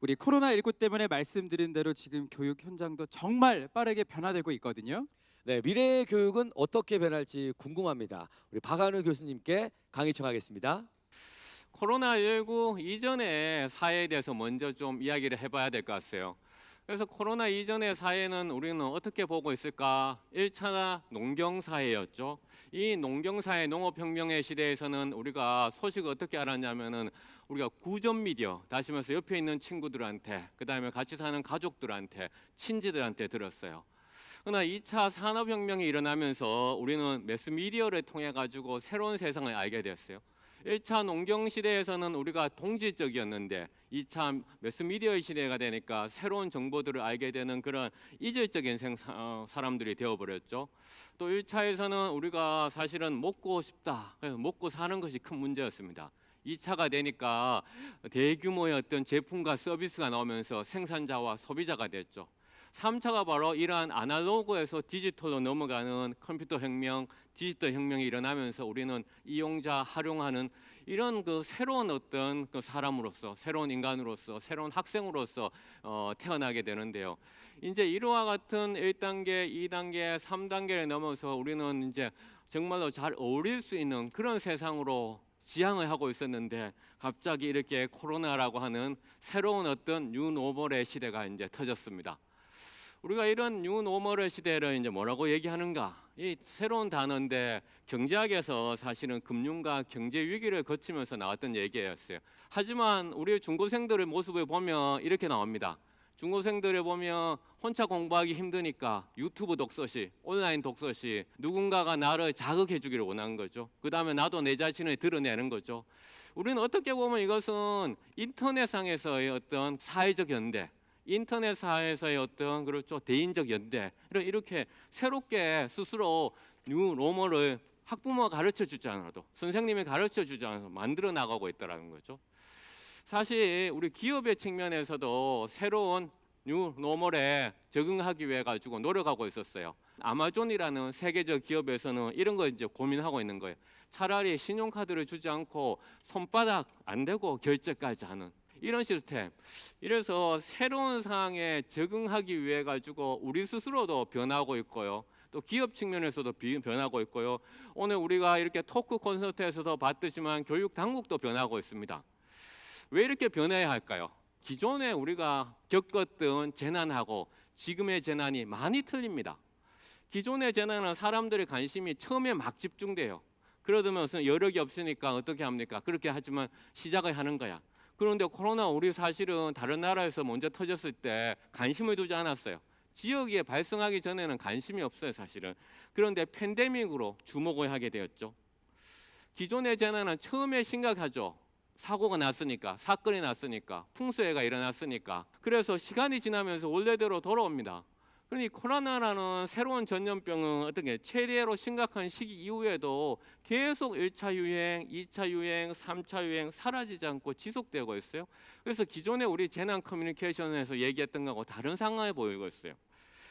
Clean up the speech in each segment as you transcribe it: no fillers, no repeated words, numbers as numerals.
우리 코로나19 때문에 말씀드린 대로 지금 교육 현장도 정말 빠르게 변화되고 있거든요. 네, 미래의 교육은 어떻게 변할지 궁금합니다. 우리 박한우 교수님께 강의 청하겠습니다. 코로나19 이전의 사회에 대해서 먼저 좀 이야기를 해봐야 될 것 같아요. 그래서 코로나 이전의 사회는 우리는 어떻게 보고 있을까? 1차 농경사회였죠. 이 농경사회, 농업혁명의 시대에서는 우리가 소식을 어떻게 알았냐면은 우리가 구전 미디어, 다시 말해서 옆에 있는 친구들한테, 그 다음에 같이 사는 가족들한테, 친지들한테 들었어요. 그러나 2차 산업혁명이 일어나면서 우리는 매스미디어를 통해 가지고 새로운 세상을 알게 됐어요. 1차 농경 시대에서는 우리가 동질적이었는데 2차 매스미디어의 시대가 되니까 새로운 정보들을 알게 되는 그런 이질적인 사람들이 되어버렸죠. 또 1차에서는 우리가 사실은 먹고 싶다, 그래서 먹고 사는 것이 큰 문제였습니다. 2차가 되니까 대규모의 어떤 제품과 서비스가 나오면서 생산자와 소비자가 됐죠. 3차가 바로 이러한 아날로그에서 디지털로 넘어가는 컴퓨터 혁명, 디지털 혁명이 일어나면서 우리는 이용자 활용하는 이런 그 새로운 어떤 그 사람으로서, 새로운 인간으로서, 새로운 학생으로서 태어나게 되는데요. 이제 이와 같은 1단계, 2단계, 3단계를 넘어서 우리는 이제 정말로 잘 어울릴 수 있는 그런 세상으로 지향을 하고 있었는데 갑자기 이렇게 코로나라고 하는 새로운 어떤 뉴노멀의 시대가 이제 터졌습니다. 우리가 이런 뉴노멀 시대를 이제 뭐라고 얘기하는가? 이 새로운 단어인데 경제학에서 사실은 금융과 경제 위기를 거치면서 나왔던 얘기였어요. 하지만 우리 중고생들의 모습을 보면 이렇게 나옵니다. 중고생들을 보면 혼자 공부하기 힘드니까 유튜브 독서시, 온라인 독서시, 누군가가 나를 자극해 주기를 원하는 거죠. 그 다음에 나도 내 자신을 드러내는 거죠. 우리는 어떻게 보면 이것은 인터넷상에서의 어떤 사회적 연대, 인터넷 사회에서의 어떤 그렇죠 대인적 연대 이렇게 새롭게 스스로 뉴노멀을 학부모가 가르쳐 주지 않아도 선생님이 가르쳐 주지 않아도 만들어 나가고 있다는 거죠. 사실 우리 기업의 측면에서도 새로운 뉴노멀에 적응하기 위해 가지고 노력하고 있었어요. 아마존이라는 세계적 기업에서는 이런 거 이제 고민하고 있는 거예요. 차라리 신용카드를 주지 않고 손바닥 안 대고 결제까지 하는 이런 시스템. 이래서 새로운 상황에 적응하기 위해 가지고 우리 스스로도 변하고 있고요. 또 기업 측면에서도 변하고 있고요. 오늘 우리가 이렇게 토크 콘서트에서도 봤듯이만 교육 당국도 변하고 있습니다. 왜 이렇게 변해야 할까요? 기존에 우리가 겪었던 재난하고 지금의 재난이 많이 틀립니다. 기존의 재난은 사람들의 관심이 처음에 막 집중돼요. 그러면서 여력이 없으니까 어떻게 합니까? 그렇게 하지만 시작을 하는 거야. 그런데 코로나 우리 사실은 다른 나라에서 먼저 터졌을 때 관심을 두지 않았어요. 지역에 발생하기 전에는 관심이 없어요, 사실은. 그런데 팬데믹으로 주목을 하게 되었죠. 기존의 재난은 처음에 심각하죠. 사고가 났으니까, 사건이 났으니까, 풍수해가 일어났으니까. 그래서 시간이 지나면서 원래대로 돌아옵니다. 그러니 코로나라는 새로운 전염병은 어떻게 최대로 심각한 시기 이후에도 계속 1차 유행, 2차 유행, 3차 유행 사라지지 않고 지속되고 있어요. 그래서 기존에 우리 재난 커뮤니케이션에서 얘기했던 거하고 다른 상황에 보이고 있어요.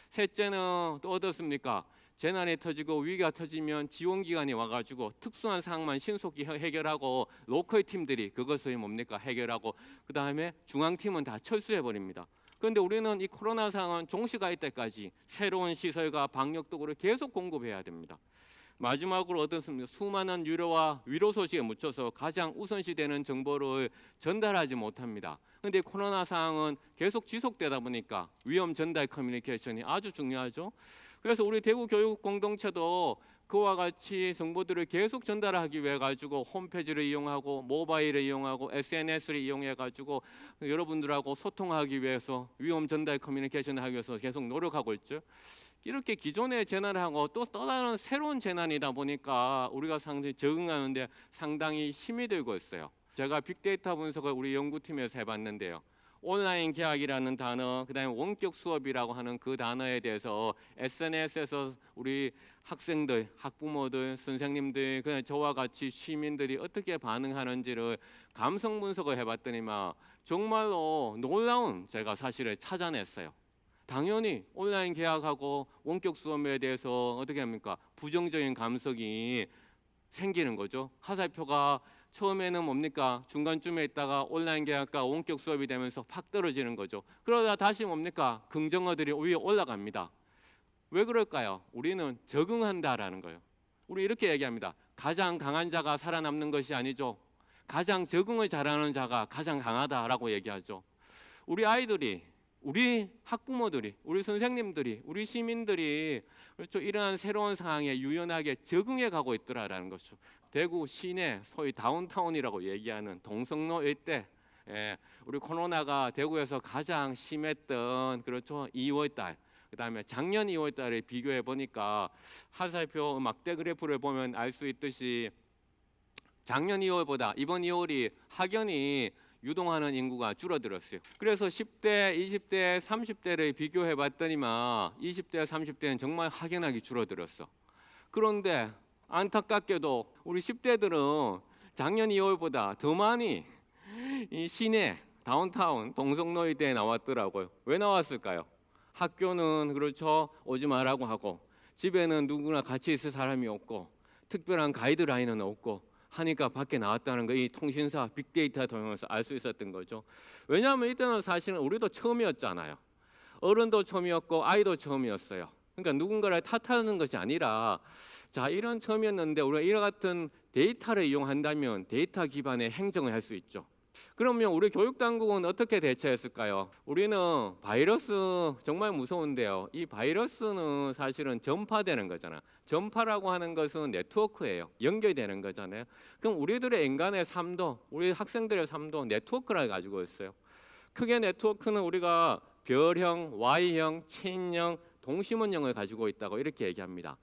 셋째는 또 어떻습니까? 재난이 터지고 위기가 터지면 지원기관이 와가지고 특수한 상황만 신속히 해결하고 로컬 팀들이 그것을 뭡니까? 해결하고 그 다음에 중앙팀은 다 철수해버립니다. 그런데 우리는 이 코로나 상황은 종식가 할 때까지 새로운 시설과 방역 도구를 계속 공급해야 됩니다. 마지막으로 어떻습니까? 수많은 유료와 위로 소식에 묻혀서 가장 우선시되는 정보를 전달하지 못합니다. 그런데 코로나 상황은 계속 지속되다 보니까 위험 전달 커뮤니케이션이 아주 중요하죠. 그래서 우리 대구 교육 공동체도 그와 같이 정보들을 계속 전달하기 위해 가지고 홈페이지를 이용하고 모바일을 이용하고 SNS를 이용해 가지고 여러분들하고 소통하기 위해서 위험 전달 커뮤니케이션을 하기 위해서 계속 노력하고 있죠. 이렇게 기존의 재난하고 또 다른 새로운 재난이다 보니까 우리가 상당히 적응하는데 상당히 힘이 들고 있어요. 제가 빅데이터 분석을 우리 연구팀에서 해봤는데요. 온라인 계약이라는 단어, 그다음에 원격 수업이라고 하는 그 단어에 대해서 SNS에서 우리 학생들, 학부모들, 선생님들, 그냥 저와 같이 시민들이 어떻게 반응하는지를 감성 분석을 해봤더니만 정말로 놀라운 제가 사실을 찾아냈어요. 당연히 온라인 계약하고 원격 수업에 대해서 어떻게 합니까? 부정적인 감성이 생기는 거죠. 화살표가 처음에는 뭡니까? 중간쯤에 있다가 온라인 계약과 원격 수업이 되면서 팍 떨어지는 거죠. 그러다 다시 뭡니까? 긍정어들이 위에 올라갑니다. 왜 그럴까요? 우리는 적응한다라는 거예요. 우리 이렇게 얘기합니다. 가장 강한 자가 살아남는 것이 아니죠. 가장 적응을 잘하는 자가 가장 강하다라고 얘기하죠. 우리 아이들이, 우리 학부모들이, 우리 선생님들이, 우리 시민들이 그렇죠. 이러한 새로운 상황에 유연하게 적응해 가고 있더라라는 것이죠. 대구 시내 소위 다운타운이라고 얘기하는 동성로 일대, 우리 코로나가 대구에서 가장 심했던 그렇죠. 2월 달, 그다음에 작년 2월 달에 비교해 보니까 하살표 막대 그래프를 보면 알 수 있듯이 작년 2월보다 이번 2월이 학연이 유동하는 인구가 줄어들었어요. 그래서 10대, 20대, 30대를 비교해 봤더니만 20대, 30대는 정말 확연하게 줄어들었어. 그런데 안타깝게도 우리 10대들은 작년 2월보다 더 많이 이 시내 다운타운 동성로이대에 나왔더라고요. 왜 나왔을까요? 학교는 그렇죠. 오지 말라고 하고 집에는 누구나 같이 있을 사람이 없고 특별한 가이드라인은 없고 하니까 밖에 나왔다는 거 이 통신사 빅데이터 통해서 알 수 있었던 거죠. 왜냐하면 이때는 사실은 우리도 처음이었잖아요. 어른도 처음이었고 아이도 처음이었어요. 그러니까 누군가를 탓하는 것이 아니라 자 이런 처음이었는데 우리가 이와 같은 데이터를 이용한다면 데이터 기반의 행정을 할 수 있죠. 그러면 우리 교육당국은 어떻게 대처했을까요? 우리는 바이러스 정말 무서운데요. 이 바이러스는 사실은 전파되는 거잖아. 전파라고 하는 것은 네트워크예요. 연결되는 거잖아요. 그럼 우리들의 인간의 삶도, 우리 학생들의 삶도 네트워크를 가지고 있어요. 크게 네트워크는 우리가 별형, Y형, 체인형, 동심원형을 가지고 있다고 이렇게 얘기합니다.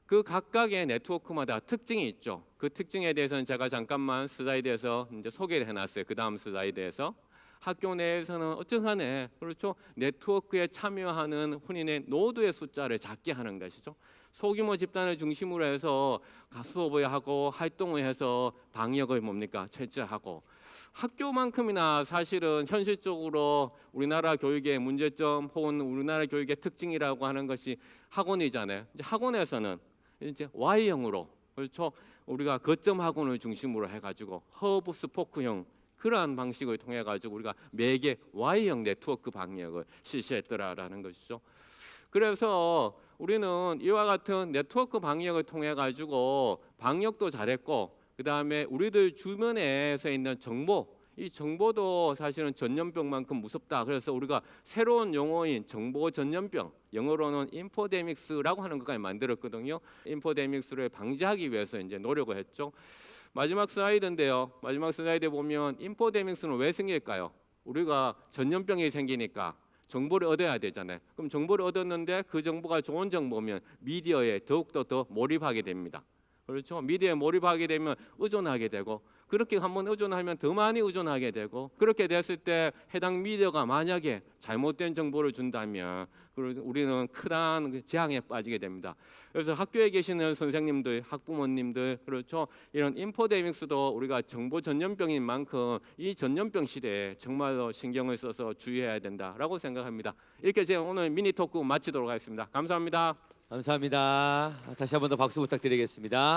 그 각각의 네트워크마다 특징이 있죠. 그 특징에 대해서는 제가 잠깐만 슬라이드에서 이제 소개를 해놨어요. 그 다음 슬라이드에서 학교 내에서는 어쨌든 그렇죠. 네트워크에 참여하는 혼인의 노드의 숫자를 작게 하는 것이죠. 소규모 집단을 중심으로 해서 수업을 하고 활동을 해서 방역을 뭡니까 철저하고 학교만큼이나 사실은 현실적으로 우리나라 교육의 문제점 혹은 우리나라 교육의 특징이라고 하는 것이 학원이잖아요. 이제 학원에서는 이제 Y형으로 그렇죠. 우리가 거점 학원을 중심으로 해가지고 허브 스포크형 그러한 방식을 통해 가지고 우리가 매개 Y형 네트워크 방역을 실시했더라라는 것이죠. 그래서 우리는 이와 같은 네트워크 방역을 통해 가지고 방역도 잘했고 그 다음에 우리들 주변에서 있는 정보 이 정보도 사실은 전염병만큼 무섭다. 그래서 우리가 새로운 용어인 정보 전염병, 영어로는 인포데믹스라고 하는 것까지 만들었거든요. 인포데믹스를 방지하기 위해서 이제 노력을 했죠. 마지막 슬라이드인데요. 마지막 슬라이드 보면 인포데믹스는 왜 생길까요? 우리가 전염병이 생기니까 정보를 얻어야 되잖아요. 그럼 정보를 얻었는데 그 정보가 좋은 정보면 미디어에 더욱더 더 몰입하게 됩니다. 그렇죠. 미디어에 몰입하게 되면 의존하게 되고 그렇게 한번 의존하면 더 많이 의존하게 되고 그렇게 됐을 때 해당 미디어가 만약에 잘못된 정보를 준다면 우리는 큰 재앙에 빠지게 됩니다. 그래서 학교에 계시는 선생님들, 학부모님들 그렇죠. 이런 인포데믹스도 우리가 정보 전염병인 만큼 이 전염병 시대에 정말로 신경을 써서 주의해야 된다라고 생각합니다. 이렇게 제가 오늘 미니 토크 마치도록 하겠습니다. 감사합니다. 감사합니다. 다시 한 번 더 박수 부탁드리겠습니다.